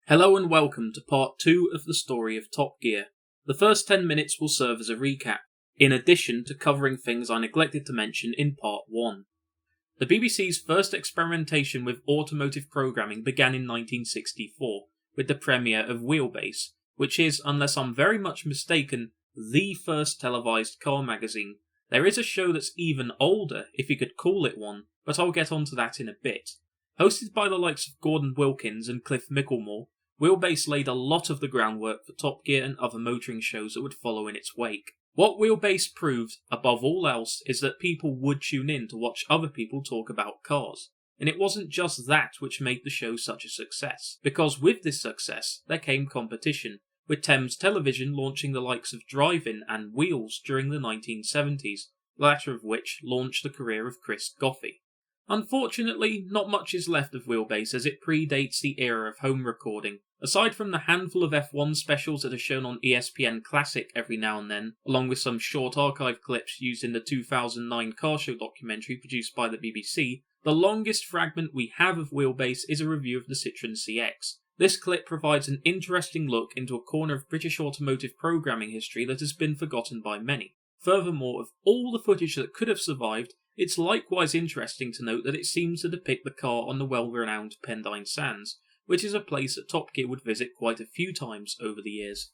Hello and welcome to part 2 of the story of Top Gear. The first 10 minutes will serve as a recap, in addition to covering things I neglected to mention in part 1. The BBC's first experimentation with automotive programming began in 1964, with the premiere of Wheelbase, which is, unless I'm very much mistaken, the first televised car magazine. There is a show that's even older, if you could call it one, but I'll get onto that in a bit. Hosted by the likes of Gordon Wilkins and Cliff Micklemore, Wheelbase laid a lot of the groundwork for Top Gear and other motoring shows that would follow in its wake. What Wheelbase proved, above all else, is that people would tune in to watch other people talk about cars. And it wasn't just that which made the show such a success, because with this success there came competition, with Thames Television launching the likes of Drive-In and Wheels during the 1970s, the latter of which launched the career of Chris Goffey. Unfortunately, not much is left of Wheelbase as it predates the era of home recording. Aside from the handful of F1 specials that are shown on ESPN Classic every now and then, along with some short archive clips used in the 2009 car show documentary produced by the BBC, the longest fragment we have of Wheelbase is a review of the Citroën CX. This clip provides an interesting look into a corner of British automotive programming history that has been forgotten by many. Furthermore, of all the footage that could have survived, it's likewise interesting to note that it seems to depict the car on the well-renowned Pendine Sands, which is a place that Top Gear would visit quite a few times over the years.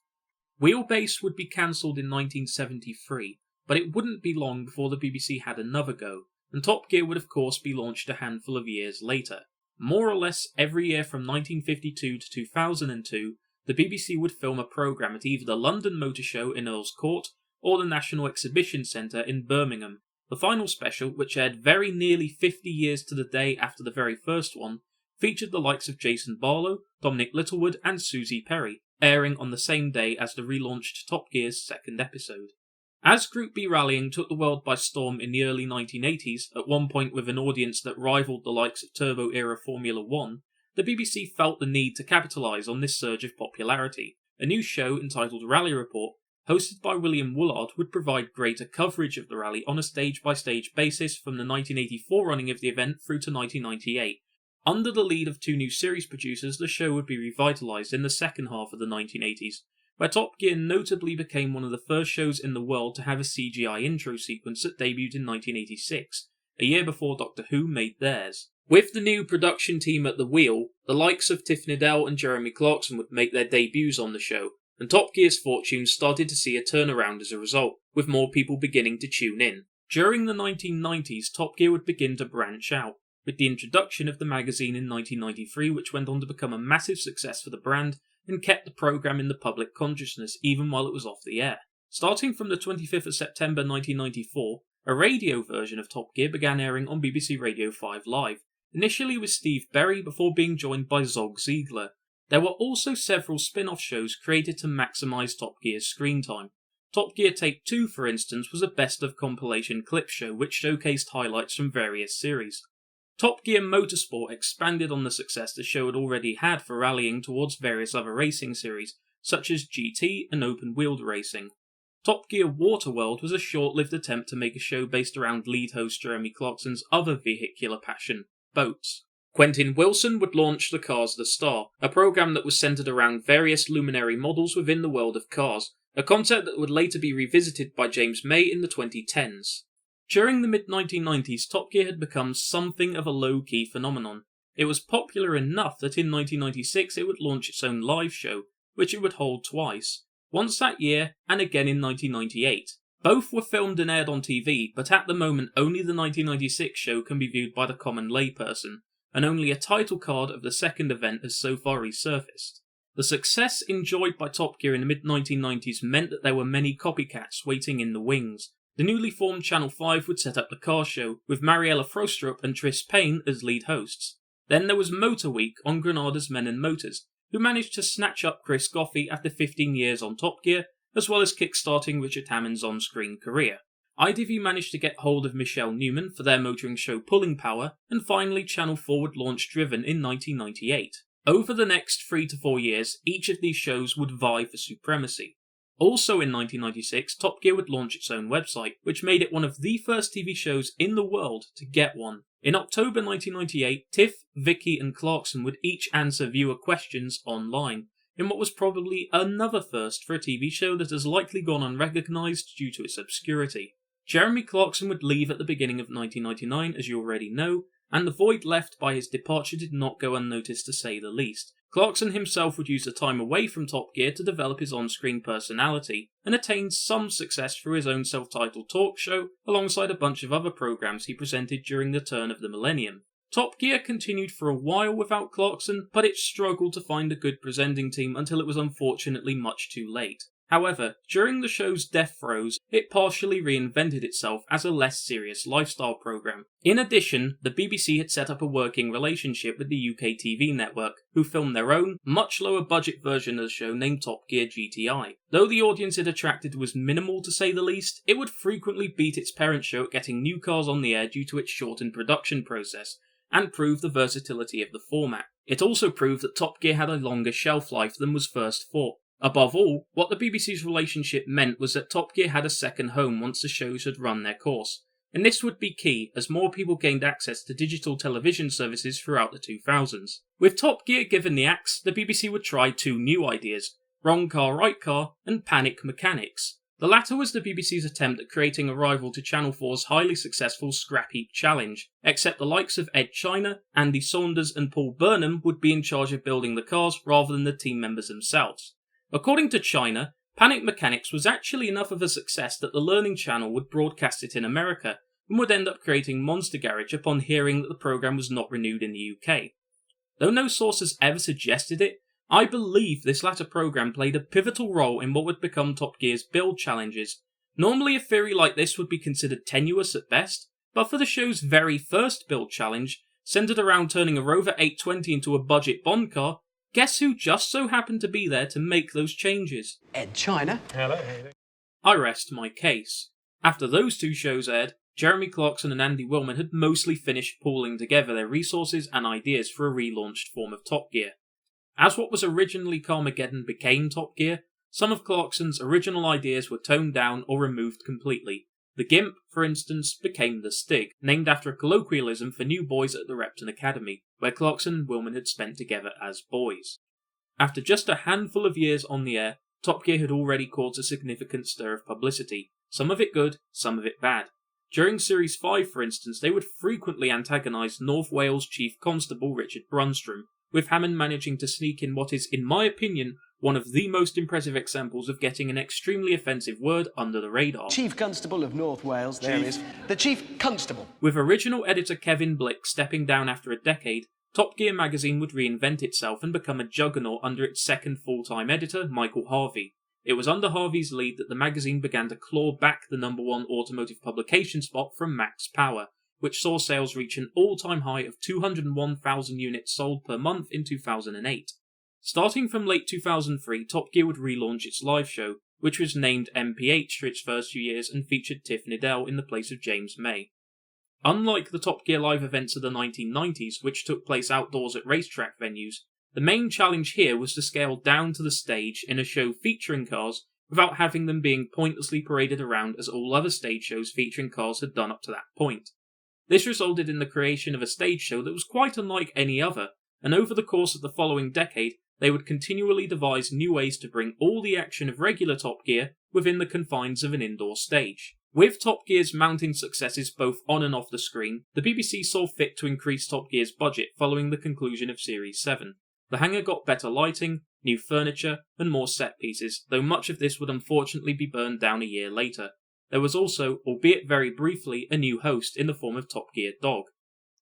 Wheelbase would be cancelled in 1973, but it wouldn't be long before the BBC had another go, and Top Gear would of course be launched a handful of years later. More or less every year from 1952 to 2002, the BBC would film a programme at either the London Motor Show in Earl's Court or the National Exhibition Centre in Birmingham. The final special, which aired very nearly 50 years to the day after the very first one, featured the likes of Jason Barlow, Dominic Littlewood and Susie Perry, airing on the same day as the relaunched Top Gear's second episode. As Group B rallying took the world by storm in the early 1980s, at one point with an audience that rivaled the likes of Turbo-era Formula 1, the BBC felt the need to capitalise on this surge of popularity. A new show entitled Rally Report, hosted by William Woolard, would provide greater coverage of the rally on a stage-by-stage basis from the 1984 running of the event through to 1998. Under the lead of two new series producers, the show would be revitalised in the second half of the 1980s, where Top Gear notably became one of the first shows in the world to have a CGI intro sequence that debuted in 1986, a year before Doctor Who made theirs. With the new production team at the wheel, the likes of Tiff Needell and Jeremy Clarkson would make their debuts on the show, and Top Gear's fortunes started to see a turnaround as a result, with more people beginning to tune in. During the 1990s, Top Gear would begin to branch out, with the introduction of the magazine in 1993, which went on to become a massive success for the brand and kept the programme in the public consciousness even while it was off the air. Starting from the 25th of September 1994, a radio version of Top Gear began airing on BBC Radio 5 Live, initially with Steve Berry before being joined by Zog Ziegler. There were also several spin-off shows created to maximise Top Gear's screen time. Top Gear Take 2, for instance, was a best-of compilation clip show which showcased highlights from various series. Top Gear Motorsport expanded on the success the show had already had for rallying towards various other racing series, such as GT and open-wheeled racing. Top Gear Waterworld was a short-lived attempt to make a show based around lead host Jeremy Clarkson's other vehicular passion, boats. Quentin Wilson would launch The Cars the Star, a programme that was centred around various luminary models within the world of cars, a concept that would later be revisited by James May in the 2010s. During the mid-1990s, Top Gear had become something of a low-key phenomenon. It was popular enough that in 1996 it would launch its own live show, which it would hold twice, once that year and again in 1998. Both were filmed and aired on TV, but at the moment only the 1996 show can be viewed by the common layperson, and only a title card of the second event has so far resurfaced. The success enjoyed by Top Gear in the mid-1990s meant that there were many copycats waiting in the wings. The newly formed Channel 5 would set up the car show, with Mariella Frostrup and Tris Payne as lead hosts. Then there was Motor Week on Granada's Men and Motors, who managed to snatch up Chris Goffey after 15 years on Top Gear, as well as kick-starting Richard Hammond's on-screen career. ITV managed to get hold of Michelle Newman for their motoring show Pulling Power, and finally Channel 4 would launch Driven in 1998. Over the next 3 to 4 years, each of these shows would vie for supremacy. Also in 1996, Top Gear would launch its own website, which made it one of the first TV shows in the world to get one. In October 1998, Tiff, Vicky and Clarkson would each answer viewer questions online, in what was probably another first for a TV show that has likely gone unrecognised due to its obscurity. Jeremy Clarkson would leave at the beginning of 1999, as you already know, and the void left by his departure did not go unnoticed to say the least. Clarkson himself would use the time away from Top Gear to develop his on-screen personality, and attained some success through his own self-titled talk show, alongside a bunch of other programs he presented during the turn of the millennium. Top Gear continued for a while without Clarkson, but it struggled to find a good presenting team until it was unfortunately much too late. However, during the show's death throes, it partially reinvented itself as a less serious lifestyle program. In addition, the BBC had set up a working relationship with the UK TV network, who filmed their own, much lower budget version of the show named Top Gear GTI. Though the audience it attracted was minimal to say the least, it would frequently beat its parent show at getting new cars on the air due to its shortened production process, and prove the versatility of the format. It also proved that Top Gear had a longer shelf life than was first thought. Above all, what the BBC's relationship meant was that Top Gear had a second home once the shows had run their course, and this would be key as more people gained access to digital television services throughout the 2000s. With Top Gear given the axe, the BBC would try two new ideas: Wrong Car, Right Car and Panic Mechanics. The latter was the BBC's attempt at creating a rival to Channel 4's highly successful Scrap Heap Challenge, except the likes of Ed China, Andy Saunders and Paul Burnham would be in charge of building the cars rather than the team members themselves. According to China, Panic Mechanics was actually enough of a success that the Learning Channel would broadcast it in America, and would end up creating Monster Garage upon hearing that the programme was not renewed in the UK. Though no source has ever suggested it, I believe this latter programme played a pivotal role in what would become Top Gear's build challenges. Normally a theory like this would be considered tenuous at best, but for the show's very first build challenge, centred around turning a Rover 820 into a budget Bond car, guess who just so happened to be there to make those changes? Ed China. Hello. I rest my case. After those two shows aired, Jeremy Clarkson and Andy Willman had mostly finished pooling together their resources and ideas for a relaunched form of Top Gear. As what was originally Carmageddon became Top Gear, some of Clarkson's original ideas were toned down or removed completely. The Gimp, for instance, became the Stig, named after a colloquialism for new boys at the Repton Academy, where Clarkson and Willman had spent together as boys. After just a handful of years on the air, Top Gear had already caused a significant stir of publicity, some of it good, some of it bad. During Series 5, for instance, they would frequently antagonise North Wales Chief Constable Richard Brunstrom, with Hammond managing to sneak in what is, in my opinion, one of the most impressive examples of getting an extremely offensive word under the radar. Chief Constable of North Wales, there is. The Chief Constable. With original editor Kevin Blick stepping down after a decade, Top Gear magazine would reinvent itself and become a juggernaut under its second full-time editor, Michael Harvey. It was under Harvey's lead that the magazine began to claw back the #1 automotive publication spot from Max Power, which saw sales reach an all-time high of 201,000 units sold per month in 2008. Starting from late 2003, Top Gear would relaunch its live show, which was named MPH for its first few years and featured Tiff Needell in the place of James May. Unlike the Top Gear live events of the 1990s, which took place outdoors at racetrack venues, the main challenge here was to scale down to the stage in a show featuring cars without having them being pointlessly paraded around as all other stage shows featuring cars had done up to that point. This resulted in the creation of a stage show that was quite unlike any other, and over the course of the following decade, they would continually devise new ways to bring all the action of regular Top Gear within the confines of an indoor stage. With Top Gear's mounting successes both on and off the screen, the BBC saw fit to increase Top Gear's budget following the conclusion of Series 7. The hangar got better lighting, new furniture, and more set pieces, though much of this would unfortunately be burned down a year later. There was also, albeit very briefly, a new host in the form of Top Gear Dog.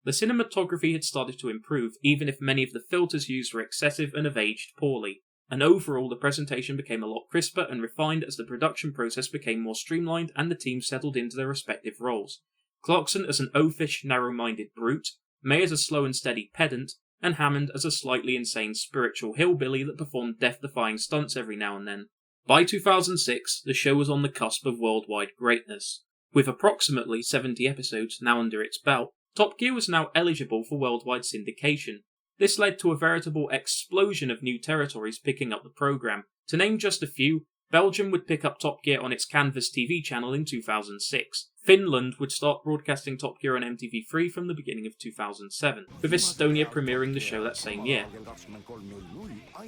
The cinematography had started to improve, even if many of the filters used were excessive and have aged poorly, and overall the presentation became a lot crisper and refined as the production process became more streamlined and the team settled into their respective roles. Clarkson as an oafish, narrow-minded brute, May as a slow and steady pedant, and Hammond as a slightly insane spiritual hillbilly that performed death-defying stunts every now and then. By 2006, the show was on the cusp of worldwide greatness. With approximately 70 episodes now under its belt, Top Gear was now eligible for worldwide syndication. This led to a veritable explosion of new territories picking up the programme. To name just a few, Belgium would pick up Top Gear on its Canvas TV channel in 2006. Finland would start broadcasting Top Gear on MTV3 from the beginning of 2007, with Estonia premiering the show that same year.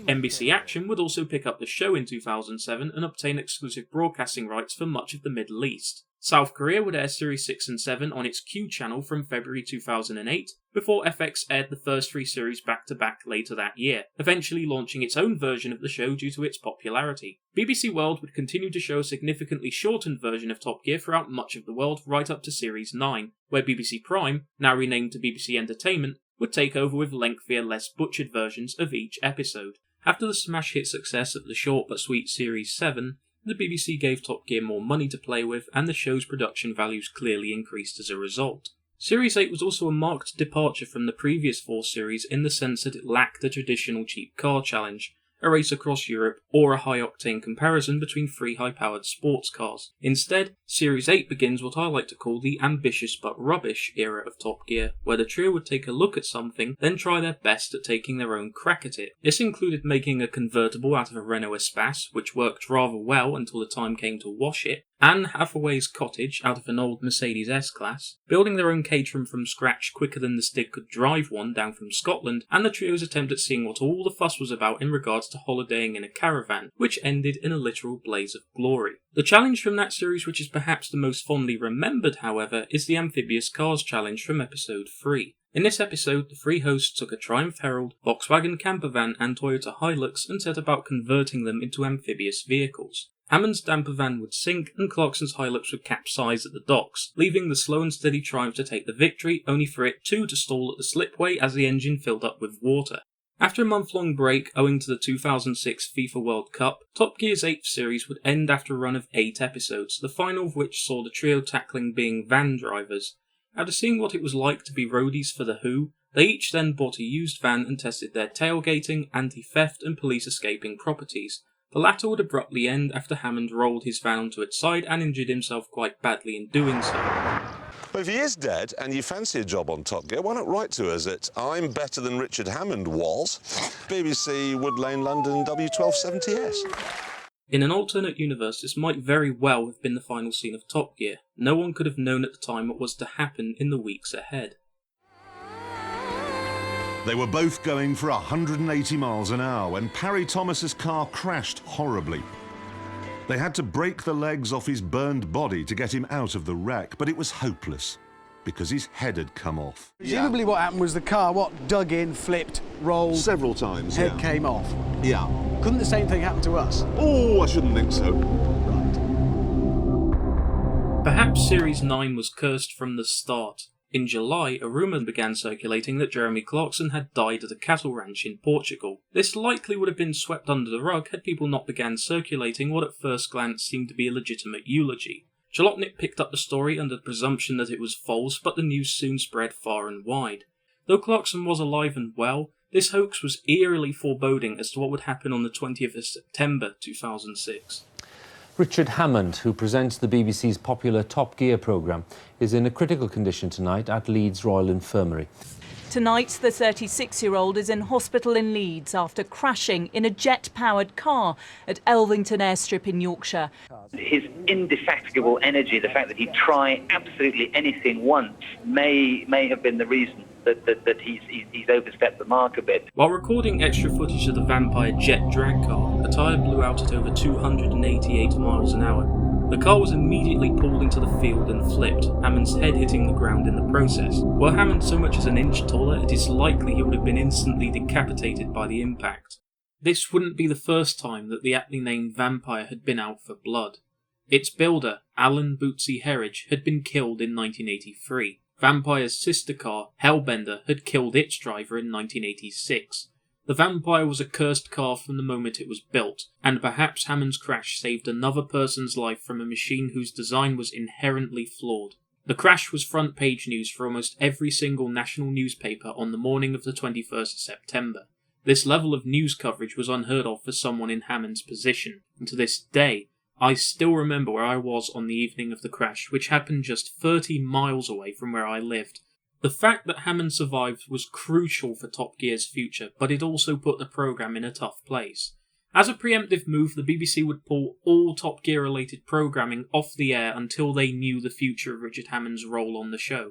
NBC Action would also pick up the show in 2007 and obtain exclusive broadcasting rights for much of the Middle East. South Korea would air Series 6 and 7 on its Q channel from February 2008, before FX aired the first 3 series back-to-back later that year, eventually launching its own version of the show due to its popularity. BBC World would continue to show a significantly shortened version of Top Gear throughout much of the world right up to Series 9, where BBC Prime, now renamed to BBC Entertainment, would take over with lengthier, less butchered versions of each episode. After the smash hit success of the short but sweet Series 7, the BBC gave Top Gear more money to play with, and the show's production values clearly increased as a result. Series 8 was also a marked departure from the previous 4 series in the sense that it lacked a traditional cheap car challenge, a race across Europe, or a high-octane comparison between 3 high-powered sports cars. Instead, Series 8 begins what I like to call the ambitious but rubbish era of Top Gear, where the trio would take a look at something, then try their best at taking their own crack at it. This included making a convertible out of a Renault Espace, which worked rather well until the time came to wash it, Anne Hathaway's cottage out of an old Mercedes S-Class, building their own caterum from scratch quicker than the Stig could drive one down from Scotland, and the trio's attempt at seeing what all the fuss was about in regards to holidaying in a caravan, which ended in a literal blaze of glory. The challenge from that series which is perhaps the most fondly remembered, however, is the Amphibious Cars Challenge from episode 3. In this episode, the 3 hosts took a Triumph Herald, Volkswagen campervan and Toyota Hilux and set about converting them into amphibious vehicles. Hammond's damper van would sink, and Clarkson's Hilux would capsize at the docks, leaving the slow and steady Triumph to take the victory, only for it too to stall at the slipway as the engine filled up with water. After a month-long break owing to the 2006 FIFA World Cup, Top Gear's 8th series would end after a run of 8 episodes, the final of which saw the trio tackling being van drivers. After seeing what it was like to be roadies for The Who, they each then bought a used van and tested their tailgating, anti-theft and police escaping properties. The latter would abruptly end after Hammond rolled his van onto its side and injured himself quite badly in doing so. But if he is dead and you fancy a job on Top Gear, why not write to us at I'm better than Richard Hammond was, BBC Wood Lane, London, W1270S. In an alternate universe, this might very well have been the final scene of Top Gear. No one could have known at the time what was to happen in the weeks ahead. They were both going for 180 miles an hour when Parry Thomas's car crashed horribly. They had to break the legs off his burned body to get him out of the wreck, but it was hopeless because his head had come off. Presumably what happened was the car, dug in, flipped, rolled... Several times, head came off. Yeah. Couldn't the same thing happen to us? Oh, I shouldn't think so. Right. Perhaps Series 9 was cursed from the start. In July, a rumour began circulating that Jeremy Clarkson had died at a cattle ranch in Portugal. This likely would have been swept under the rug had people not began circulating what at first glance seemed to be a legitimate eulogy. Jalopnik picked up the story under the presumption that it was false, but the news soon spread far and wide. Though Clarkson was alive and well, this hoax was eerily foreboding as to what would happen on the 20th of September 2006. Richard Hammond, who presents the BBC's popular Top Gear programme, is in a critical condition tonight at Leeds Royal Infirmary. Tonight, the 36-year-old is in hospital in Leeds after crashing in a jet-powered car at Elvington Airstrip in Yorkshire. His indefatigable energy, the fact that he'd try absolutely anything once, may have been the reason that he's overstepped the mark a bit. While recording extra footage of the vampire jet drag car, a tyre blew out at over 288 miles an hour. The car was immediately pulled into the field and flipped, Hammond's head hitting the ground in the process. Were Hammond so much as an inch taller, it is likely he would have been instantly decapitated by the impact. This wouldn't be the first time that the aptly named vampire had been out for blood. Its builder, Alan Bootsy Herridge, had been killed in 1983. Vampire's sister car, Hellbender, had killed its driver in 1986. The Vampire was a cursed car from the moment it was built, and perhaps Hammond's crash saved another person's life from a machine whose design was inherently flawed. The crash was front page news for almost every single national newspaper on the morning of the 21st of September. This level of news coverage was unheard of for someone in Hammond's position, and to this day, I still remember where I was on the evening of the crash, which happened just 30 miles away from where I lived. The fact that Hammond survived was crucial for Top Gear's future, but it also put the programme in a tough place. As a preemptive move, the BBC would pull all Top Gear related programming off the air until they knew the future of Richard Hammond's role on the show.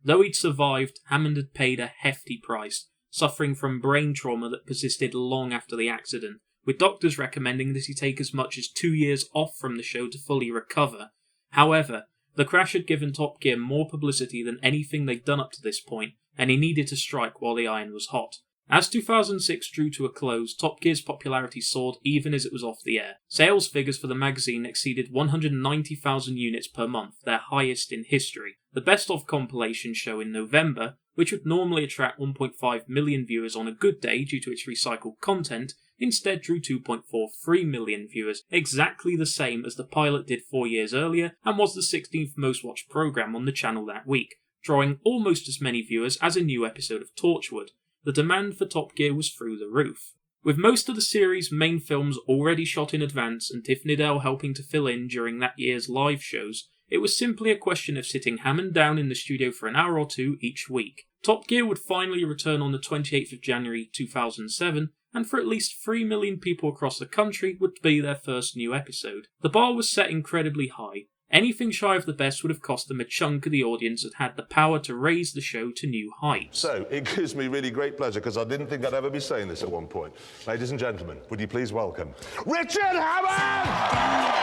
Though he'd survived, Hammond had paid a hefty price, suffering from brain trauma that persisted long after the accident, with doctors recommending that he take as much as 2 years off from the show to fully recover. However, the crash had given Top Gear more publicity than anything they'd done up to this point, and he needed to strike while the iron was hot. As 2006 drew to a close, Top Gear's popularity soared even as it was off the air. Sales figures for the magazine exceeded 190,000 units per month, their highest in history. The Best Of compilation show in November, which would normally attract 1.5 million viewers on a good day due to its recycled content, instead drew 2.43 million viewers, exactly the same as the pilot did 4 years earlier, and was the 16th most watched programme on the channel that week, drawing almost as many viewers as a new episode of Torchwood. The demand for Top Gear was through the roof. With most of the series' main films already shot in advance and Tiff Needell helping to fill in during that year's live shows, it was simply a question of sitting Hammond down in the studio for an hour or two each week. Top Gear would finally return on the 28th of January 2007, and for at least 3 million people across the country would be their first new episode. The bar was set incredibly high. Anything shy of the best would have cost them a chunk of the audience that had the power to raise the show to new heights. So, it gives me really great pleasure, because I didn't think I'd ever be saying this at one point. Ladies and gentlemen, would you please welcome Richard Hammond!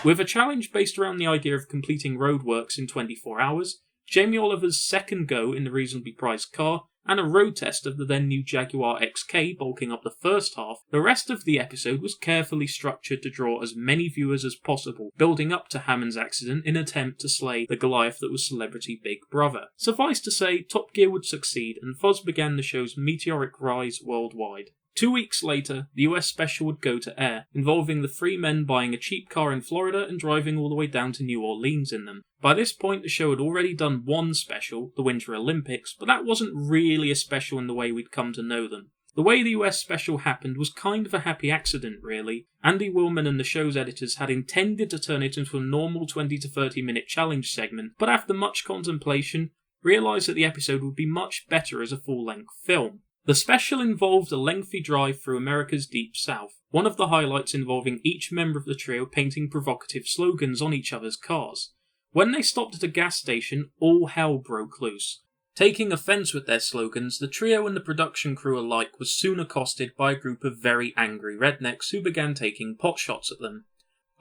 With a challenge based around the idea of completing roadworks in 24 hours, Jamie Oliver's second go in the reasonably priced car, and a road test of the then new Jaguar XK bulking up the first half, the rest of the episode was carefully structured to draw as many viewers as possible, building up to Hammond's accident in an attempt to slay the Goliath that was celebrity Big Brother. Suffice to say, Top Gear would succeed, and thus began the show's meteoric rise worldwide. 2 weeks later, the US special would go to air, involving the three men buying a cheap car in Florida and driving all the way down to New Orleans in them. By this point, the show had already done one special, the Winter Olympics, but that wasn't really a special in the way we'd come to know them. The way the US special happened was kind of a happy accident, really. Andy Willman and the show's editors had intended to turn it into a normal 20 to 30 minute challenge segment, but after much contemplation, realised that the episode would be much better as a full-length film. The special involved a lengthy drive through America's Deep South, one of the highlights involving each member of the trio painting provocative slogans on each other's cars. When they stopped at a gas station, all hell broke loose. Taking offence with their slogans, the trio and the production crew alike was soon accosted by a group of very angry rednecks who began taking potshots at them.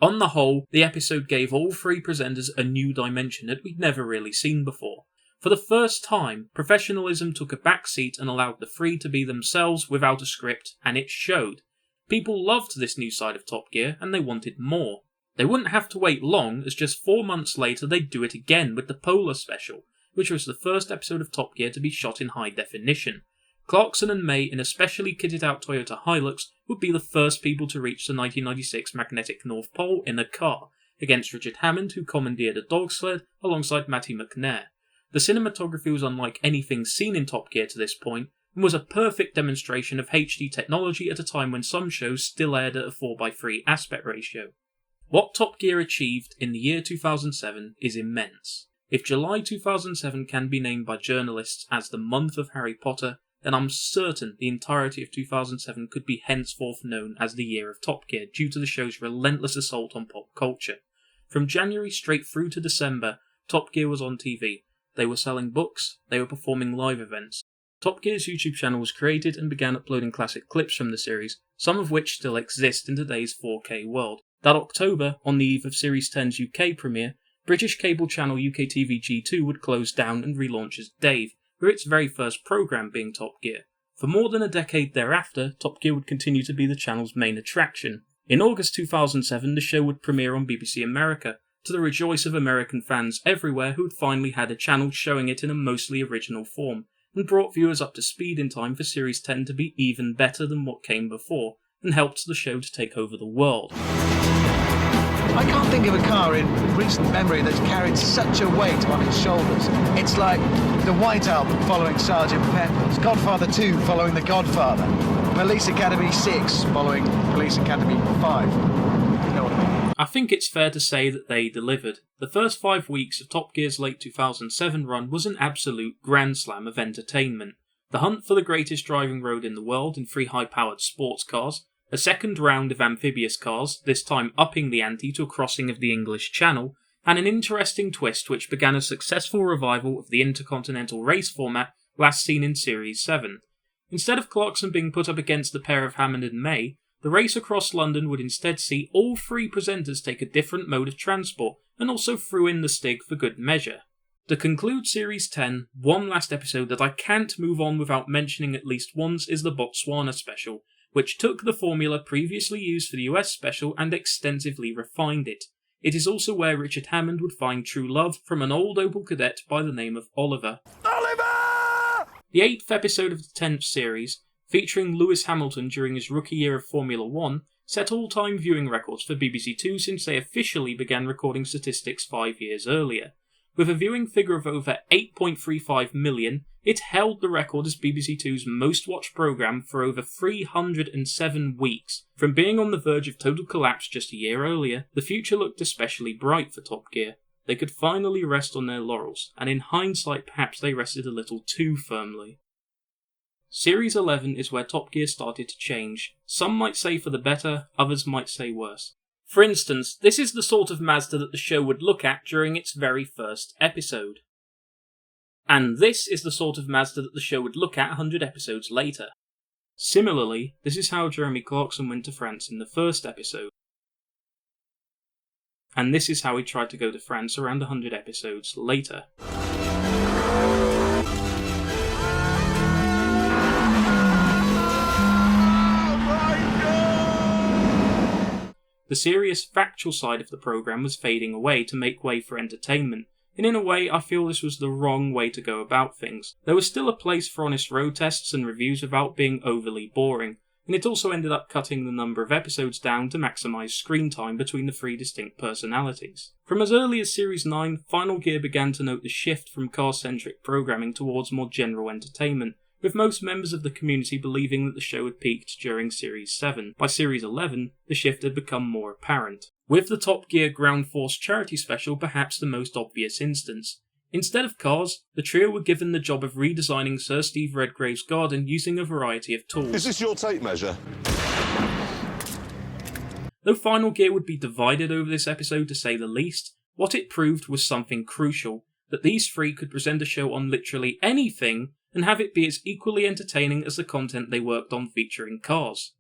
On the whole, the episode gave all three presenters a new dimension that we'd never really seen before. For the first time, professionalism took a back seat and allowed the three to be themselves without a script, and it showed. People loved this new side of Top Gear, and they wanted more. They wouldn't have to wait long, as just 4 months later they'd do it again with the Polar Special, which was the first episode of Top Gear to be shot in high definition. Clarkson and May in a specially kitted out Toyota Hilux would be the first people to reach the 1996 magnetic North Pole in a car, against Richard Hammond, who commandeered a dog sled alongside Matty McNair. The cinematography was unlike anything seen in Top Gear to this point, and was a perfect demonstration of HD technology at a time when some shows still aired at a 4:3 aspect ratio. What Top Gear achieved in the year 2007 is immense. If July 2007 can be named by journalists as the month of Harry Potter, then I'm certain the entirety of 2007 could be henceforth known as the year of Top Gear due to the show's relentless assault on pop culture. From January straight through to December, Top Gear was on TV. They were selling books, they were performing live events. Top Gear's YouTube channel was created and began uploading classic clips from the series, some of which still exist in today's 4K world. That October, on the eve of Series 10's UK premiere, British cable channel UKTV G2 would close down and relaunch as Dave, with its very first programme being Top Gear. For more than a decade thereafter, Top Gear would continue to be the channel's main attraction. In August 2007, the show would premiere on BBC America, to the rejoice of American fans everywhere who had finally had a channel showing it in a mostly original form, and brought viewers up to speed in time for Series 10 to be even better than what came before, and helped the show to take over the world. I can't think of a car in recent memory that's carried such a weight on its shoulders. It's like the White Album following Sgt. Pepper's, Godfather 2 following The Godfather, Police Academy 6 following Police Academy 5. You know what I mean? I think it's fair to say that they delivered. The first 5 weeks of Top Gear's late 2007 run was an absolute grand slam of entertainment. The hunt for the greatest driving road in the world in 3 high-powered sports cars, a second round of amphibious cars, this time upping the ante to a crossing of the English Channel, and an interesting twist which began a successful revival of the intercontinental race format last seen in Series 7. Instead of Clarkson being put up against the pair of Hammond and May, the race across London would instead see all 3 presenters take a different mode of transport, and also threw in the Stig for good measure. To conclude Series 10, one last episode that I can't move on without mentioning at least once is the Botswana special, which took the formula previously used for the US special and extensively refined it. It is also where Richard Hammond would find true love from an old Opel cadet by the name of Oliver. The 8th episode of the 10th series, featuring Lewis Hamilton during his rookie year of Formula 1, set all-time viewing records for BBC Two since they officially began recording statistics 5 years earlier. With a viewing figure of over 8.35 million, it held the record as BBC Two's most watched programme for over 307 weeks. From being on the verge of total collapse just a year earlier, the future looked especially bright for Top Gear. They could finally rest on their laurels, and in hindsight perhaps they rested a little too firmly. Series 11 is where Top Gear started to change. Some might say for the better, others might say worse. For instance, this is the sort of Mazda that the show would look at during its very first episode. And this is the sort of Mazda that the show would look at 100 episodes later. Similarly, this is how Jeremy Clarkson went to France in the first episode. And this is how he tried to go to France around 100 episodes later. The serious, factual side of the programme was fading away to make way for entertainment, and in a way I feel this was the wrong way to go about things. There was still a place for honest road tests and reviews without being overly boring, and it also ended up cutting the number of episodes down to maximise screen time between the 3 distinct personalities. From as early as Series 9, Final Gear began to note the shift from car-centric programming towards more general entertainment, with most members of the community believing that the show had peaked during Series 7. By Series 11, the shift had become more apparent, with the Top Gear Ground Force charity special perhaps the most obvious instance. Instead of cars, the trio were given the job of redesigning Sir Steve Redgrave's garden using a variety of tools. Is this your tape measure? Though Final Gear would be divided over this episode to say the least, what it proved was something crucial, that these 3 could present a show on literally anything and have it be as equally entertaining as the content they worked on featuring cars.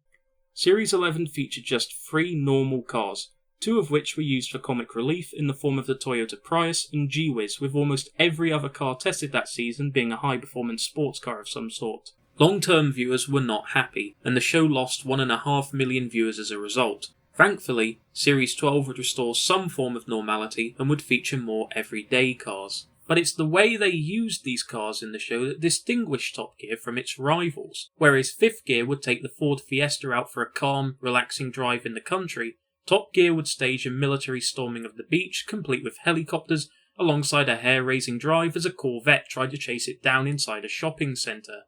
Series 11 featured just 3 normal cars, 2 of which were used for comic relief in the form of the Toyota Prius and G-Wiz, with almost every other car tested that season being a high-performance sports car of some sort. Long-term viewers were not happy, and the show lost 1.5 million viewers as a result. Thankfully, Series 12 would restore some form of normality and would feature more everyday cars. But it's the way they used these cars in the show that distinguished Top Gear from its rivals. Whereas 5th Gear would take the Ford Fiesta out for a calm, relaxing drive in the country, Top Gear would stage a military storming of the beach, complete with helicopters, alongside a hair-raising drive as a Corvette tried to chase it down inside a shopping centre.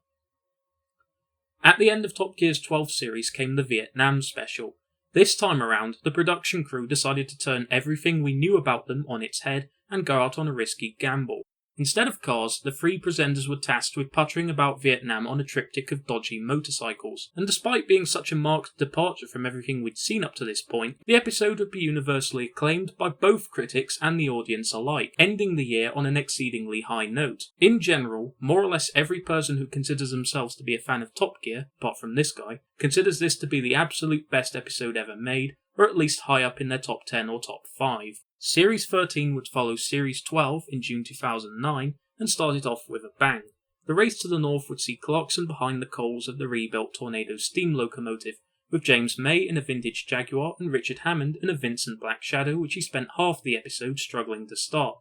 At the end of Top Gear's 12th series came the Vietnam special. This time around, the production crew decided to turn everything we knew about them on its head and go out on a risky gamble. Instead of cars, the 3 presenters were tasked with puttering about Vietnam on a triptych of dodgy motorcycles, and despite being such a marked departure from everything we'd seen up to this point, the episode would be universally acclaimed by both critics and the audience alike, ending the year on an exceedingly high note. In general, more or less every person who considers themselves to be a fan of Top Gear, apart from this guy, considers this to be the absolute best episode ever made, or at least high up in their top 10 or top 5. Series 13 would follow Series 12 in June 2009 and started off with a bang. The race to the north would see Clarkson behind the coals of the rebuilt Tornado steam locomotive, with James May in a vintage Jaguar and Richard Hammond in a Vincent Black Shadow, which he spent half the episode struggling to start.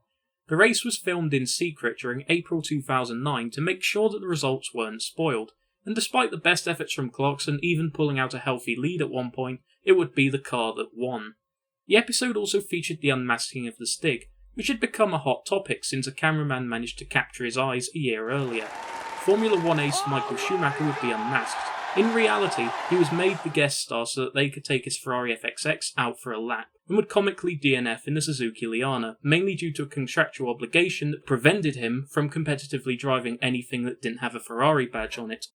The race was filmed in secret during April 2009 to make sure that the results weren't spoiled, and despite the best efforts from Clarkson even pulling out a healthy lead at one point, it would be the car that won. The episode also featured the unmasking of the Stig, which had become a hot topic since a cameraman managed to capture his eyes a year earlier. Formula 1 ace Michael Schumacher would be unmasked, In reality, he was made the guest star so that they could take his Ferrari FXX out for a lap, and would comically DNF in the Suzuki Liana, mainly due to a contractual obligation that prevented him from competitively driving anything that didn't have a Ferrari badge on it.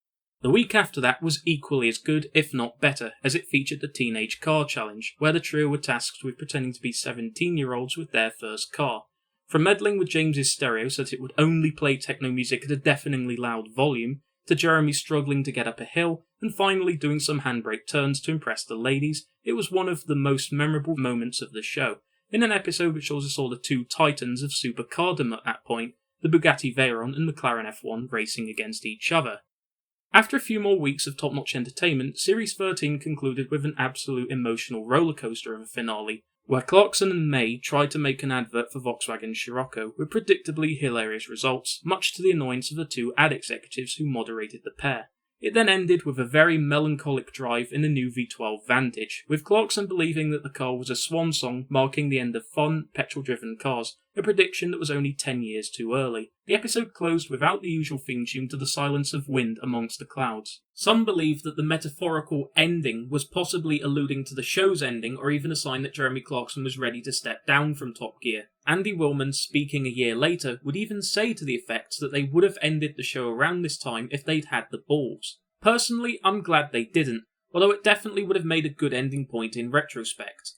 The week after that was equally as good, if not better, as it featured the Teenage Car Challenge, where the trio were tasked with pretending to be 17-year-olds with their first car. From meddling with James's stereo so that it would only play techno music at a deafeningly loud volume, to Jeremy struggling to get up a hill, and finally doing some handbrake turns to impress the ladies, it was one of the most memorable moments of the show, in an episode which also saw the two titans of supercardom at that point, the Bugatti Veyron and McLaren F1 racing against each other. After a few more weeks of top-notch entertainment, Series 13 concluded with an absolute emotional rollercoaster of a finale, where Clarkson and May tried to make an advert for Volkswagen Scirocco with predictably hilarious results, much to the annoyance of the two ad executives who moderated the pair. It then ended with a very melancholic drive in the new V12 Vantage, with Clarkson believing that the car was a swan song marking the end of fun, petrol-driven cars, a prediction that was only 10 years too early. The episode closed without the usual theme tune to the silence of wind amongst the clouds. Some believe that the metaphorical ending was possibly alluding to the show's ending, or even a sign that Jeremy Clarkson was ready to step down from Top Gear. Andy Willman, speaking a year later, would even say to the effect that they would have ended the show around this time if they'd had the balls. Personally, I'm glad they didn't, although it definitely would have made a good ending point in retrospect.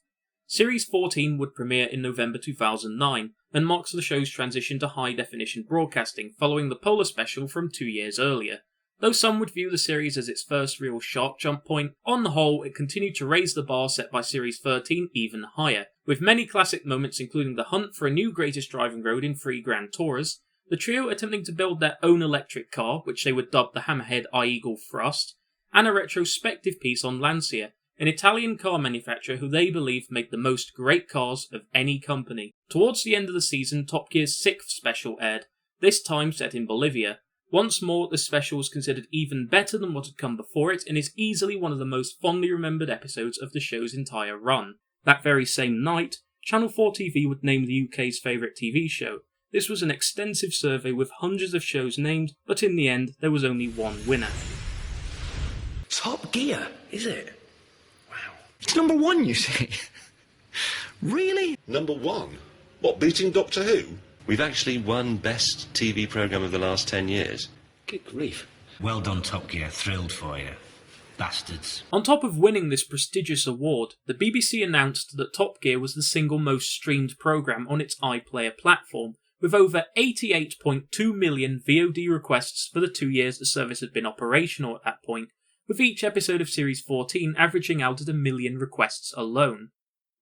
Series 14 would premiere in November 2009, and marks the show's transition to high-definition broadcasting following the Polar Special from 2 years earlier. Though some would view the series as its first real sharp jump point, on the whole it continued to raise the bar set by Series 13 even higher, with many classic moments including the hunt for a new greatest driving road in 3 Grand Tours, the trio attempting to build their own electric car, which they would dub the Hammerhead iEagle Thrust, and a retrospective piece on Lancia, an Italian car manufacturer who they believe make the most great cars of any company. Towards the end of the season, Top Gear's 6th special aired, this time set in Bolivia. Once more, the special was considered even better than what had come before it, and is easily one of the most fondly remembered episodes of the show's entire run. That very same night, Channel 4 TV would name the UK's favourite TV show. This was an extensive survey with hundreds of shows named, but in the end, there was only one winner. Top Gear, is it? It's number 1, you see. Really? Number 1? What, beating Doctor Who? We've actually won Best TV Programme of the last 10 years. Good grief. Well done, Top Gear. Thrilled for you. Bastards. On top of winning this prestigious award, the BBC announced that Top Gear was the single most streamed programme on its iPlayer platform, with over 88.2 million VOD requests for the 2 years the service had been operational at that point, with each episode of Series 14 averaging out at 1 million requests alone.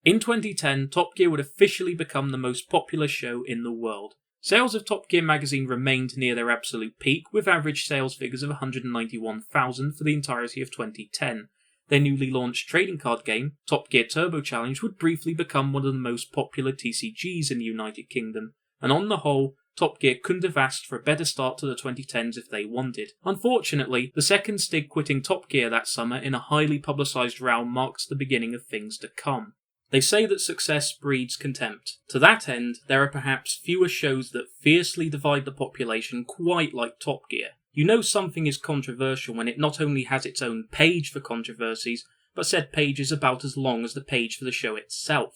In 2010, Top Gear would officially become the most popular show in the world. Sales of Top Gear magazine remained near their absolute peak, with average sales figures of 191,000 for the entirety of 2010. Their newly launched trading card game, Top Gear Turbo Challenge, would briefly become one of the most popular TCGs in the United Kingdom, and on the whole, Top Gear couldn't have asked for a better start to the 2010s if they wanted. Unfortunately, the second Stig quitting Top Gear that summer in a highly publicised row marks the beginning of things to come. They say that success breeds contempt. To that end, there are perhaps fewer shows that fiercely divide the population quite like Top Gear. You know something is controversial when it not only has its own page for controversies, but said page is about as long as the page for the show itself.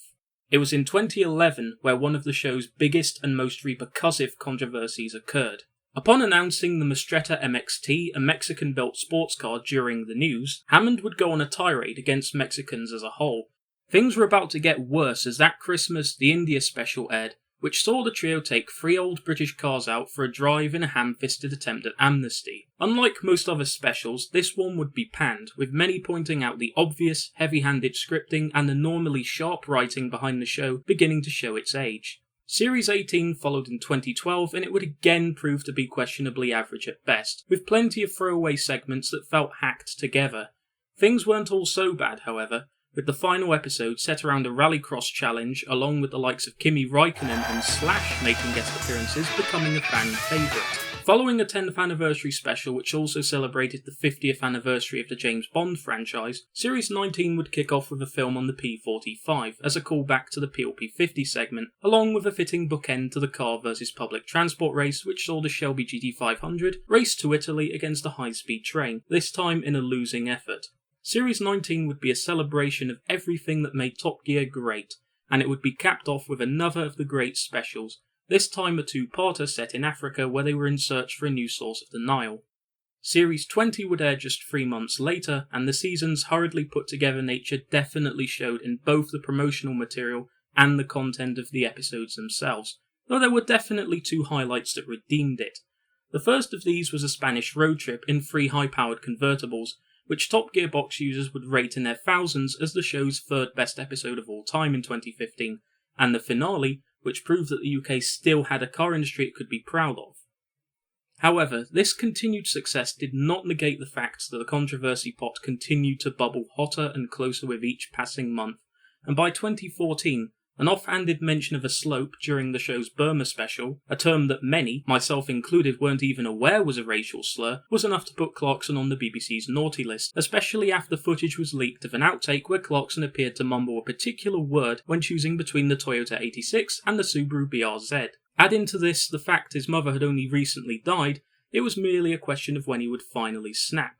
It was in 2011 where one of the show's biggest and most repercussive controversies occurred. Upon announcing the Mistretta MXT, a Mexican-built sports car, during the news, Hammond would go on a tirade against Mexicans as a whole. Things were about to get worse as that Christmas the India special aired, which saw the trio take 3 old British cars out for a drive in a ham-fisted attempt at amnesty. Unlike most other specials, this one would be panned, with many pointing out the obvious, heavy-handed scripting and the normally sharp writing behind the show beginning to show its age. Series 18 followed in 2012, and it would again prove to be questionably average at best, with plenty of throwaway segments that felt hacked together. Things weren't all so bad, however. with the final episode set around a rallycross challenge along with the likes of Kimi Raikkonen and Slash making guest appearances becoming a fan favourite. Following a 10th anniversary special which also celebrated the 50th anniversary of the James Bond franchise, Series 19 would kick off with a film on the P45 as a callback to the PLP50 segment, along with a fitting bookend to the car versus public transport race which saw the Shelby GT500 race to Italy against a high-speed train, this time in a losing effort. Series 19 would be a celebration of everything that made Top Gear great, and it would be capped off with another of the great specials, this time a two-parter set in Africa where they were in search for a new source of the Nile. Series 20 would air just 3 months later, and the season's hurriedly put together nature definitely showed in both the promotional material and the content of the episodes themselves, though there were definitely two highlights that redeemed it. The first of these was a Spanish road trip in 3 high-powered convertibles, which Top Gear box users would rate in their thousands as the show's 3rd best episode of all time in 2015, and the finale, which proved that the UK still had a car industry it could be proud of. However, this continued success did not negate the fact that the controversy pot continued to bubble hotter and closer with each passing month, and by 2014, an offhanded mention of a slope during the show's Burma special, a term that many, myself included, weren't even aware was a racial slur, was enough to put Clarkson on the BBC's naughty list, especially after footage was leaked of an outtake where Clarkson appeared to mumble a particular word when choosing between the Toyota 86 and the Subaru BRZ. Add into this the fact his mother had only recently died, it was merely a question of when he would finally snap.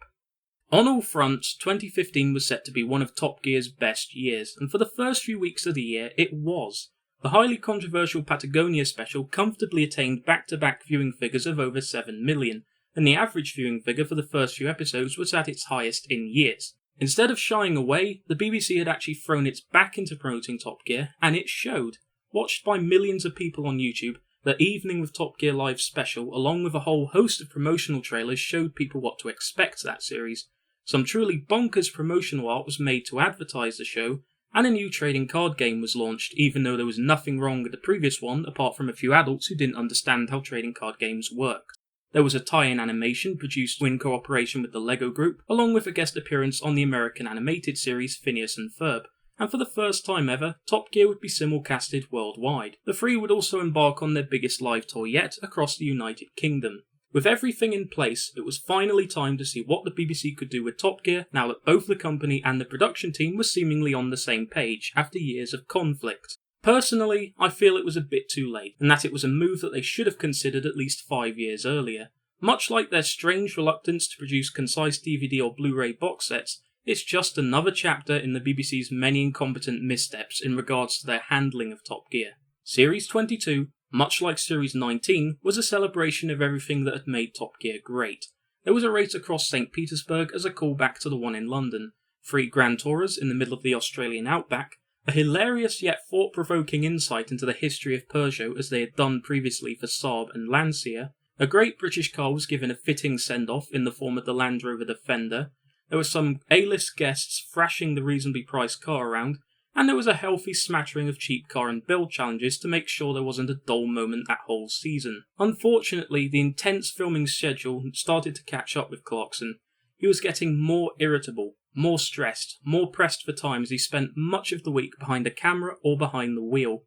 On all fronts, 2015 was set to be one of Top Gear's best years, and for the first few weeks of the year, it was. The highly controversial Patagonia special comfortably attained back-to-back viewing figures of over 7 million, and the average viewing figure for the first few episodes was at its highest in years. Instead of shying away, the BBC had actually thrown its back into promoting Top Gear, and it showed. Watched by millions of people on YouTube, the Evening with Top Gear Live special, along with a whole host of promotional trailers, showed people what to expect that series. Some truly bonkers promotional art was made to advertise the show, and a new trading card game was launched, even though there was nothing wrong with the previous one apart from a few adults who didn't understand how trading card games worked. There was a tie-in animation produced in cooperation with the LEGO Group, along with a guest appearance on the American animated series Phineas and Ferb, and for the first time ever, Top Gear would be simulcasted worldwide. The 3 would also embark on their biggest live tour yet across the United Kingdom. With everything in place, it was finally time to see what the BBC could do with Top Gear now that both the company and the production team were seemingly on the same page after years of conflict. Personally, I feel it was a bit too late, and that it was a move that they should have considered at least 5 years earlier. Much like their strange reluctance to produce concise DVD or Blu-ray box sets, it's just another chapter in the BBC's many incompetent missteps in regards to their handling of Top Gear. Series 22, much like Series 19, was a celebration of everything that had made Top Gear great. There was a race across St. Petersburg as a callback to the one in London, 3 Grand Tourers in the middle of the Australian outback, a hilarious yet thought-provoking insight into the history of Peugeot as they had done previously for Saab and Lancia, a great British car was given a fitting send-off in the form of the Land Rover Defender, there were some A-list guests thrashing the reasonably priced car around, and there was a healthy smattering of cheap car and build challenges to make sure there wasn't a dull moment that whole season. Unfortunately, the intense filming schedule started to catch up with Clarkson. He was getting more irritable, more stressed, more pressed for time as he spent much of the week behind a camera or behind the wheel.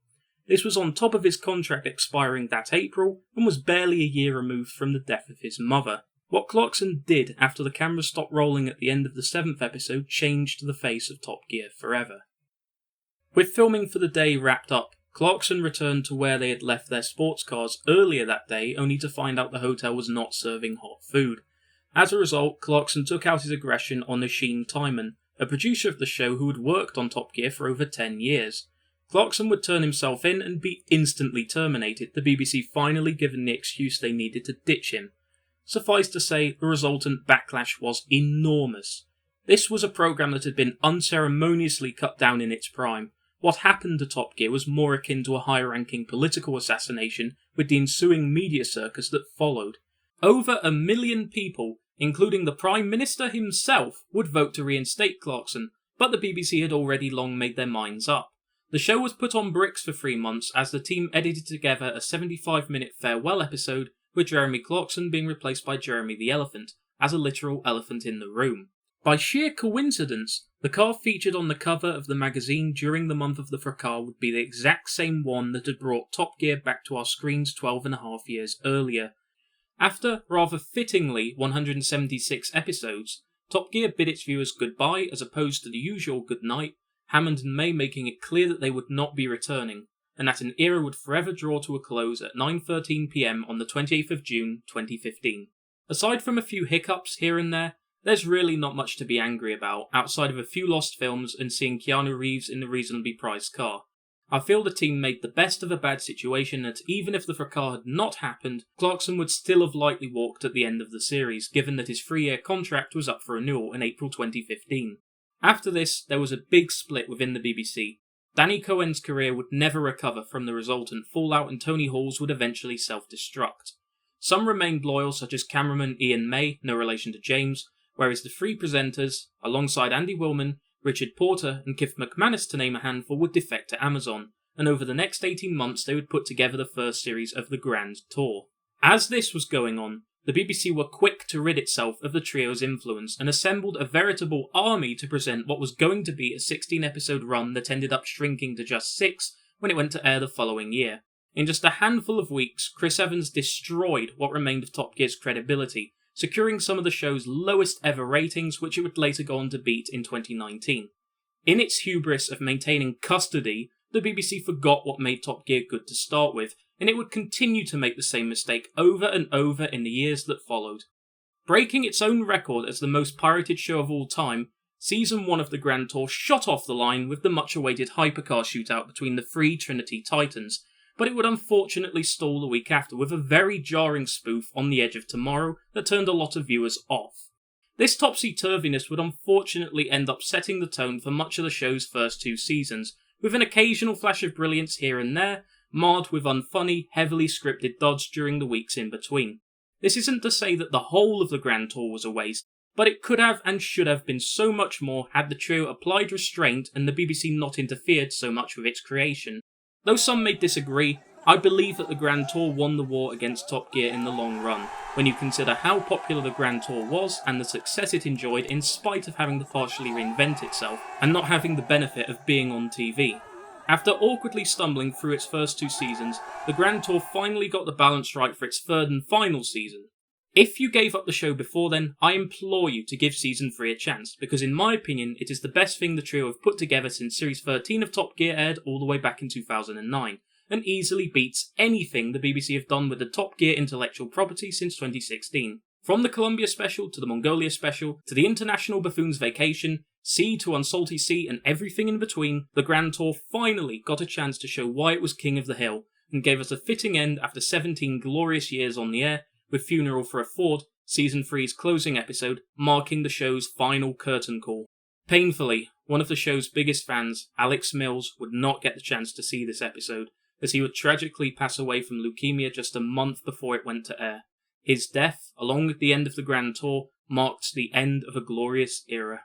This was on top of his contract expiring that April, and was barely a year removed from the death of his mother. What Clarkson did after the camera stopped rolling at the end of the 7th episode changed the face of Top Gear forever. With filming for the day wrapped up, Clarkson returned to where they had left their sports cars earlier that day, only to find out the hotel was not serving hot food. As a result, Clarkson took out his aggression on Oisin Timon, a producer of the show who had worked on Top Gear for over 10 years. Clarkson would turn himself in and be instantly terminated, the BBC finally given the excuse they needed to ditch him. Suffice to say, the resultant backlash was enormous. This was a programme that had been unceremoniously cut down in its prime. What happened to Top Gear was more akin to a high-ranking political assassination with the ensuing media circus that followed. Over 1 million people, including the Prime Minister himself, would vote to reinstate Clarkson, but the BBC had already long made their minds up. The show was put on bricks for 3 months as the team edited together a 75-minute farewell episode, with Jeremy Clarkson being replaced by Jeremy the Elephant, as a literal elephant in the room. By sheer coincidence, the car featured on the cover of the magazine during the month of the fracas would be the exact same one that had brought Top Gear back to our screens 12.5 years earlier. After, rather fittingly, 176 episodes, Top Gear bid its viewers goodbye as opposed to the usual goodnight, Hammond and May making it clear that they would not be returning, and that an era would forever draw to a close at 9:13 PM on the 28th of June 2015. Aside from a few hiccups here and there, there's really not much to be angry about, outside of a few lost films and seeing Keanu Reeves in the reasonably priced car. I feel the team made the best of a bad situation that even if the fracas had not happened, Clarkson would still have likely walked at the end of the series, given that his 3-year contract was up for renewal in April 2015. After this, there was a big split within the BBC. Danny Cohen's career would never recover from the resultant fallout and Tony Hall's would eventually self-destruct. Some remained loyal, such as cameraman Ian May, no relation to James, whereas the three presenters, alongside Andy Willman, Richard Porter and Keith McManus to name a handful, would defect to Amazon, and over the next 18 months they would put together the first series of the Grand Tour. As this was going on, the BBC were quick to rid itself of the trio's influence and assembled a veritable army to present what was going to be a 16-episode run that ended up shrinking to just 6 when it went to air the following year. In just a handful of weeks, Chris Evans destroyed what remained of Top Gear's credibility, securing some of the show's lowest ever ratings, which it would later go on to beat in 2019. In its hubris of maintaining custody, the BBC forgot what made Top Gear good to start with, and it would continue to make the same mistake over and over in the years that followed. Breaking its own record as the most pirated show of all time, Season 1 of the Grand Tour shot off the line with the much-awaited hypercar shootout between the three Trinity Titans, but it would unfortunately stall the week after with a very jarring spoof on the Edge of Tomorrow that turned a lot of viewers off. This topsy-turviness would unfortunately end up setting the tone for much of the show's first 2 seasons, with an occasional flash of brilliance here and there, marred with unfunny, heavily scripted dodge during the weeks in between. This isn't to say that the whole of the Grand Tour was a waste, but it could have and should have been so much more had the trio applied restraint and the BBC not interfered so much with its creation. Though some may disagree, I believe that the Grand Tour won the war against Top Gear in the long run, when you consider how popular the Grand Tour was and the success it enjoyed in spite of having to partially reinvent itself, and not having the benefit of being on TV. After awkwardly stumbling through its first 2 seasons, the Grand Tour finally got the balance right for its 3rd and final season. If you gave up the show before then, I implore you to give Season 3 a chance, because in my opinion it is the best thing the trio have put together since Series 13 of Top Gear aired all the way back in 2009, and easily beats anything the BBC have done with the Top Gear intellectual property since 2016. From the Columbia special to the Mongolia special, to the International Buffoon's Vacation, Sea to Unsalty Sea and everything in between, the Grand Tour finally got a chance to show why it was King of the Hill, and gave us a fitting end after 17 glorious years on the air, with Funeral for a Ford, Season 3's closing episode, marking the show's final curtain call. Painfully, one of the show's biggest fans, Alex Mills, would not get the chance to see this episode, as he would tragically pass away from leukemia just a month before it went to air. His death, along with the end of the Grand Tour, marked the end of a glorious era.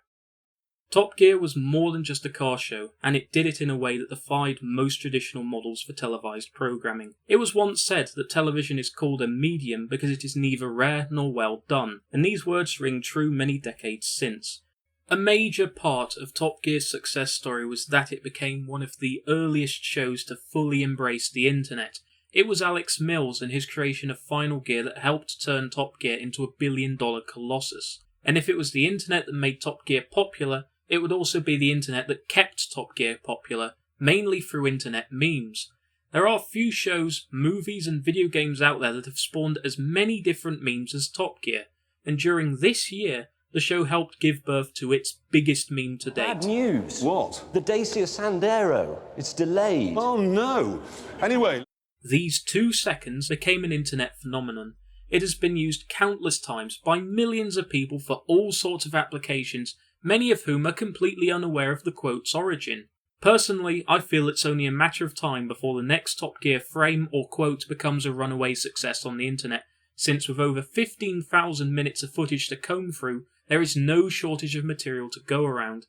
Top Gear was more than just a car show, and it did it in a way that defied most traditional models for televised programming. It was once said that television is called a medium because it is neither rare nor well done, and these words ring true many decades since. A major part of Top Gear's success story was that it became one of the earliest shows to fully embrace the internet. It was Alex Mills and his creation of Final Gear that helped turn Top Gear into a billion-dollar colossus. And if it was the internet that made Top Gear popular, it would also be the internet that kept Top Gear popular, mainly through internet memes. There are few shows, movies and video games out there that have spawned as many different memes as Top Gear, and during this year, the show helped give birth to its biggest meme to date. Bad news. What? The Dacia Sandero. It's delayed. Oh no! Anyway... These 2 seconds became an internet phenomenon. It has been used countless times by millions of people for all sorts of applications, many of whom are completely unaware of the quote's origin. Personally, I feel it's only a matter of time before the next Top Gear frame or quote becomes a runaway success on the internet, since with over 15,000 minutes of footage to comb through, there is no shortage of material to go around.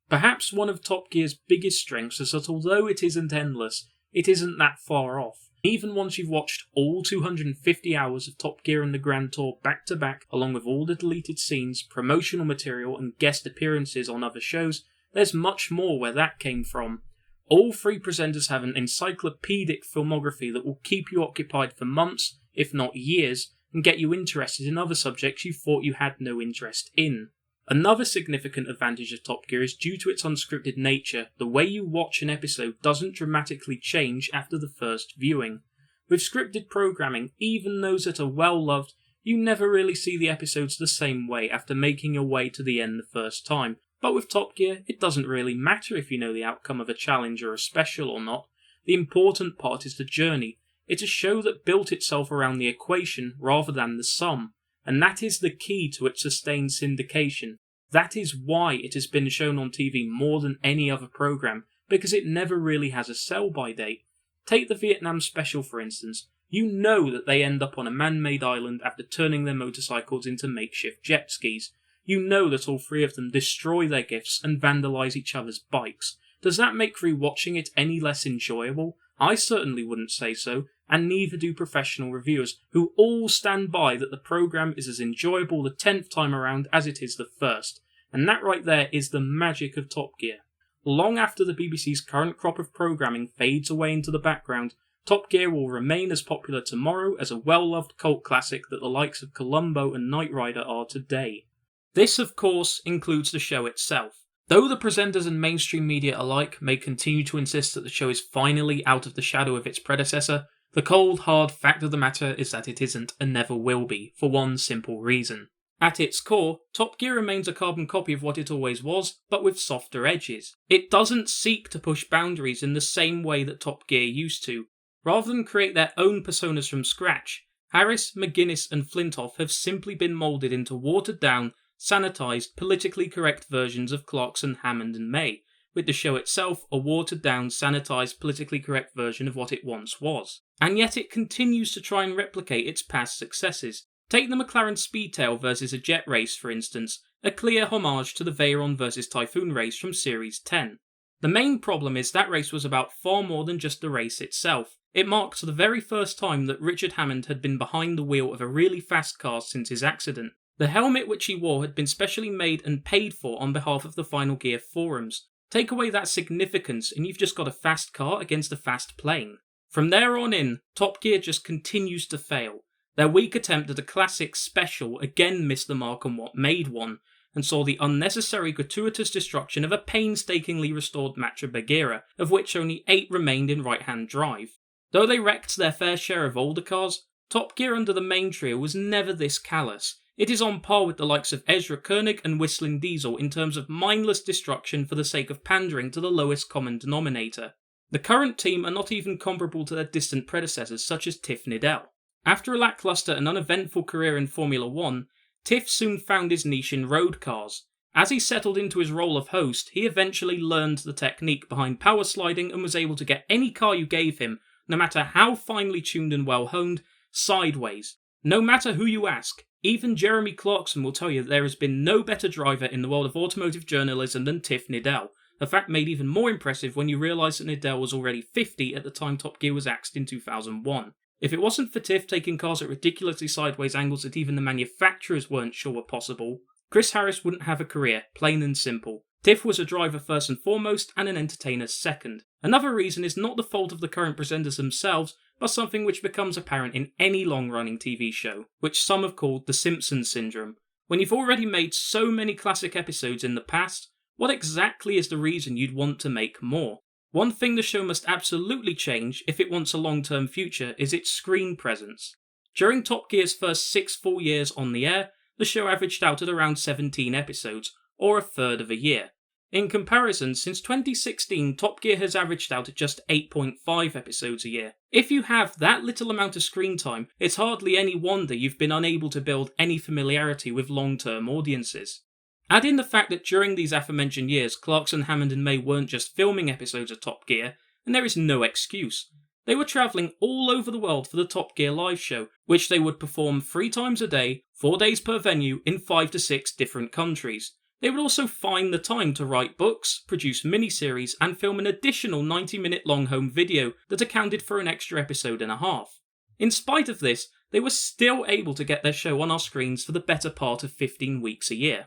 Perhaps one of Top Gear's biggest strengths is that although it isn't endless, it isn't that far off. Even once you've watched all 250 hours of Top Gear and the Grand Tour back to back, along with all the deleted scenes, promotional material and guest appearances on other shows, there's much more where that came from. All three presenters have an encyclopedic filmography that will keep you occupied for months, if not years, and get you interested in other subjects you thought you had no interest in. Another significant advantage of Top Gear is due to its unscripted nature. The way you watch an episode doesn't dramatically change after the first viewing. With scripted programming, even those that are well loved, you never really see the episodes the same way after making your way to the end the first time. But with Top Gear, it doesn't really matter if you know the outcome of a challenge or a special or not. The important part is the journey. It's a show that built itself around the equation rather than the sum. And that is the key to its sustained syndication. That is why it has been shown on TV more than any other program, because it never really has a sell-by date. Take the Vietnam special for instance. You know that they end up on a man-made island after turning their motorcycles into makeshift jet skis. You know that all three of them destroy their gifts and vandalise each other's bikes. Does that make rewatching it any less enjoyable? I certainly wouldn't say so, and neither do professional reviewers, who all stand by that the programme is as enjoyable the 10th time around as it is the first. And that right there is the magic of Top Gear. Long after the BBC's current crop of programming fades away into the background, Top Gear will remain as popular tomorrow as a well-loved cult classic that the likes of Columbo and Knight Rider are today. This, of course, includes the show itself. Though the presenters and mainstream media alike may continue to insist that the show is finally out of the shadow of its predecessor, the cold, hard fact of the matter is that it isn't and never will be, for one simple reason. At its core, Top Gear remains a carbon copy of what it always was, but with softer edges. It doesn't seek to push boundaries in the same way that Top Gear used to. Rather than create their own personas from scratch, Harris, McGuinness and Flintoff have simply been moulded into watered-down, sanitised, politically correct versions of Clarkson, Hammond and May, with the show itself a watered-down, sanitised, politically correct version of what it once was. And yet it continues to try and replicate its past successes. Take the McLaren Speedtail versus a jet race, for instance, a clear homage to the Veyron versus Typhoon race from Series 10. The main problem is that race was about far more than just the race itself. It marked the very first time that Richard Hammond had been behind the wheel of a really fast car since his accident. The helmet which he wore had been specially made and paid for on behalf of the Final Gear forums. Take away that significance and you've just got a fast car against a fast plane. From there on in, Top Gear just continues to fail. Their weak attempt at a classic special again missed the mark on what made one, and saw the unnecessary gratuitous destruction of a painstakingly restored Matra Bagheera, of which only 8 remained in right-hand drive. Though they wrecked their fair share of older cars, Top Gear under the main trio was never this callous. It is on par with the likes of Ezra Koenig and Whistling Diesel in terms of mindless destruction for the sake of pandering to the lowest common denominator. The current team are not even comparable to their distant predecessors such as Tiff Needell. After a lackluster and uneventful career in Formula 1, Tiff soon found his niche in road cars. As he settled into his role of host, he eventually learned the technique behind power sliding and was able to get any car you gave him, no matter how finely tuned and well honed, sideways. No matter who you ask, even Jeremy Clarkson will tell you that there has been no better driver in the world of automotive journalism than Tiff Needell, a fact made even more impressive when you realise that Needell was already 50 at the time Top Gear was axed in 2001. If it wasn't for Tiff taking cars at ridiculously sideways angles that even the manufacturers weren't sure were possible, Chris Harris wouldn't have a career, plain and simple. Tiff was a driver first and foremost, and an entertainer second. Another reason is not the fault of the current presenters themselves, but something which becomes apparent in any long-running TV show, which some have called the Simpsons syndrome. When you've already made so many classic episodes in the past, what exactly is the reason you'd want to make more? One thing the show must absolutely change if it wants a long-term future is its screen presence. During Top Gear's first 6 full years on the air, the show averaged out at around 17 episodes, or a third of a year. In comparison, since 2016, Top Gear has averaged out at just 8.5 episodes a year. If you have that little amount of screen time, it's hardly any wonder you've been unable to build any familiarity with long-term audiences. Add in the fact that during these aforementioned years, Clarkson, Hammond and May weren't just filming episodes of Top Gear, and there is no excuse. They were travelling all over the world for the Top Gear live show, which they would perform 3 times a day, 4 days per venue, in 5 to 6 different countries. They would also find the time to write books, produce miniseries, and film an additional 90-minute long home video that accounted for an extra episode and a half. In spite of this, they were still able to get their show on our screens for the better part of 15 weeks a year.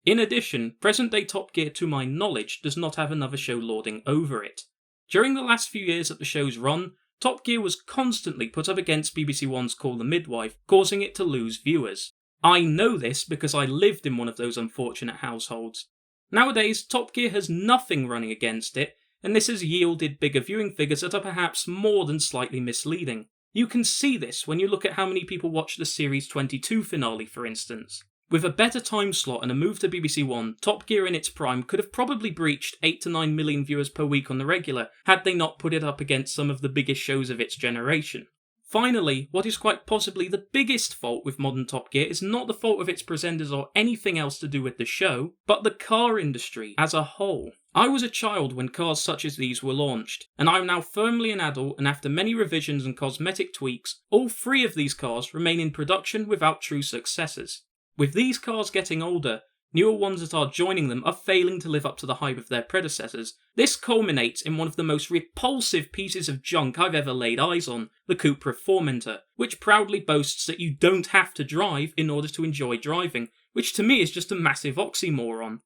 In addition, present-day Top Gear, to my knowledge, does not have another show lording over it. During the last few years of the show's run, Top Gear was constantly put up against BBC One's Call the Midwife, causing it to lose viewers. I know this because I lived in one of those unfortunate households. Nowadays, Top Gear has nothing running against it, and this has yielded bigger viewing figures that are perhaps more than slightly misleading. You can see this when you look at how many people watch the Series 22 finale, for instance. With a better time slot and a move to BBC One, Top Gear in its prime could have probably breached 8 to 9 million viewers per week on the regular, had they not put it up against some of the biggest shows of its generation. Finally, what is quite possibly the biggest fault with modern Top Gear is not the fault of its presenters or anything else to do with the show, but the car industry as a whole. I was a child when cars such as these were launched, and I am now firmly an adult, and after many revisions and cosmetic tweaks, all 3 of these cars remain in production without true successors. With these cars getting older, newer ones that are joining them are failing to live up to the hype of their predecessors. This culminates in one of the most repulsive pieces of junk I've ever laid eyes on, the Cupra Formentor, which proudly boasts that you don't have to drive in order to enjoy driving, which to me is just a massive oxymoron.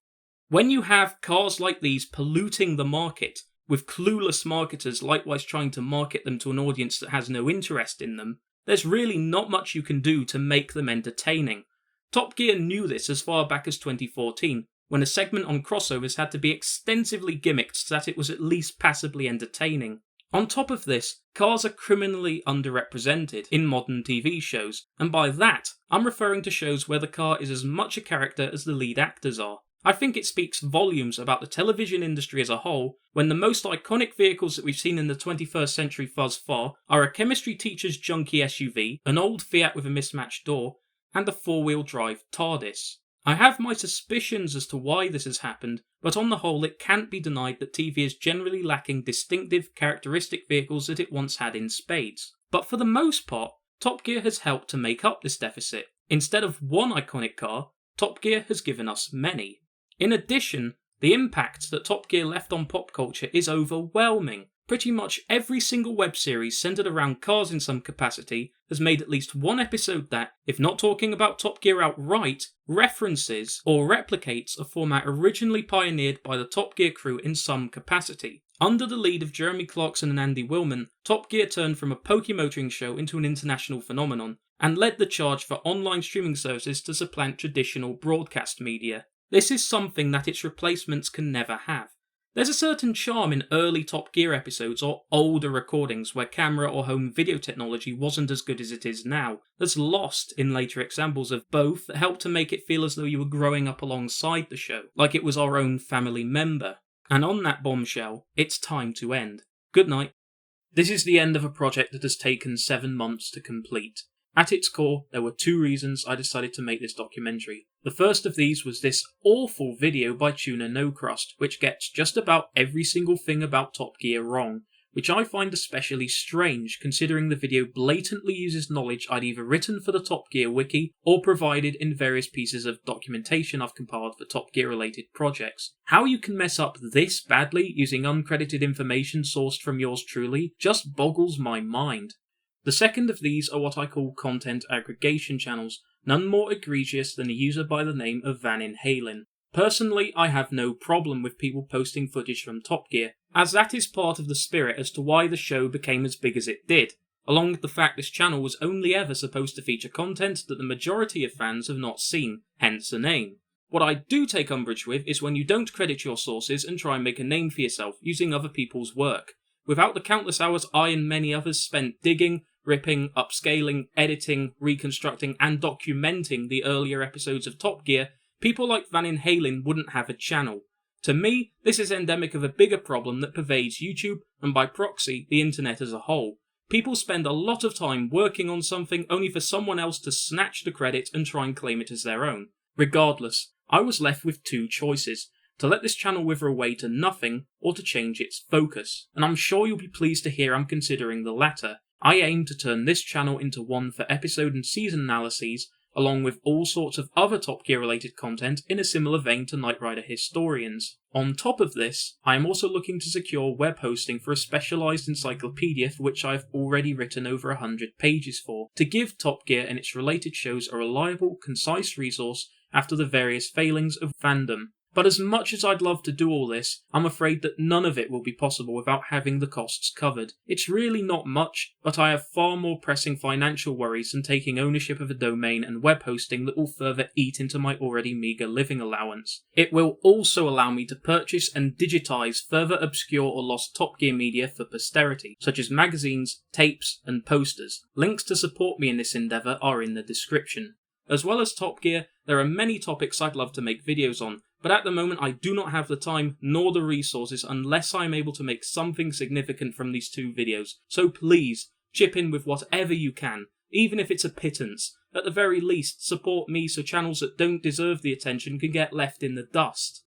When you have cars like these polluting the market, with clueless marketers likewise trying to market them to an audience that has no interest in them, there's really not much you can do to make them entertaining. Top Gear knew this as far back as 2014, when a segment on crossovers had to be extensively gimmicked so that it was at least passably entertaining. On top of this, cars are criminally underrepresented in modern TV shows, and by that, I'm referring to shows where the car is as much a character as the lead actors are. I think it speaks volumes about the television industry as a whole when the most iconic vehicles that we've seen in the 21st century thus far are a chemistry teacher's junky SUV, an old Fiat with a mismatched door, and a 4-wheel drive TARDIS. I have my suspicions as to why this has happened, but on the whole it can't be denied that TV is generally lacking distinctive, characteristic vehicles that it once had in spades. But for the most part, Top Gear has helped to make up this deficit. Instead of one iconic car, Top Gear has given us many. In addition, the impact that Top Gear left on pop culture is overwhelming. Pretty much every single web series centered around cars in some capacity has made at least one episode that, if not talking about Top Gear outright, references or replicates a format originally pioneered by the Top Gear crew in some capacity. Under the lead of Jeremy Clarkson and Andy Willman, Top Gear turned from a pokey motoring show into an international phenomenon, and led the charge for online streaming services to supplant traditional broadcast media. This is something that its replacements can never have. There's a certain charm in early Top Gear episodes or older recordings where camera or home video technology wasn't as good as it is now, that's lost in later examples of both that help to make it feel as though you were growing up alongside the show, like it was our own family member. And on that bombshell, it's time to end. Good night. This is the end of a project that has taken 7 months to complete. At its core, there were 2 reasons I decided to make this documentary. The first of these was this awful video by Tuna No Crust, which gets just about every single thing about Top Gear wrong, which I find especially strange considering the video blatantly uses knowledge I'd either written for the Top Gear wiki or provided in various pieces of documentation I've compiled for Top Gear related projects. How you can mess up this badly using uncredited information sourced from yours truly just boggles my mind. The second of these are what I call content aggregation channels, none more egregious than a user by the name of Van Halen. Personally, I have no problem with people posting footage from Top Gear, as that is part of the spirit as to why the show became as big as it did, along with the fact this channel was only ever supposed to feature content that the majority of fans have not seen, hence the name. What I do take umbrage with is when you don't credit your sources and try and make a name for yourself using other people's work. Without the countless hours I and many others spent digging, ripping, upscaling, editing, reconstructing, and documenting the earlier episodes of Top Gear, people like Van Halen wouldn't have a channel. To me, this is endemic of a bigger problem that pervades YouTube, and by proxy, the internet as a whole. People spend a lot of time working on something only for someone else to snatch the credit and try and claim it as their own. Regardless, I was left with 2 choices: to let this channel wither away to nothing, or to change its focus. And I'm sure you'll be pleased to hear I'm considering the latter. I aim to turn this channel into one for episode and season analyses, along with all sorts of other Top Gear related content in a similar vein to Knight Rider Historians. On top of this, I am also looking to secure web hosting for a specialised encyclopedia for which I have already written over 100 pages for, to give Top Gear and its related shows a reliable, concise resource after the various failings of fandom. But as much as I'd love to do all this, I'm afraid that none of it will be possible without having the costs covered. It's really not much, but I have far more pressing financial worries than taking ownership of a domain and web hosting that will further eat into my already meagre living allowance. It will also allow me to purchase and digitise further obscure or lost Top Gear media for posterity, such as magazines, tapes, and posters. Links to support me in this endeavour are in the description. As well as Top Gear, there are many topics I'd love to make videos on, but at the moment I do not have the time nor the resources unless I am able to make something significant from these 2 videos. So please, chip in with whatever you can, even if it's a pittance. At the very least, support me so channels that don't deserve the attention can get left in the dust.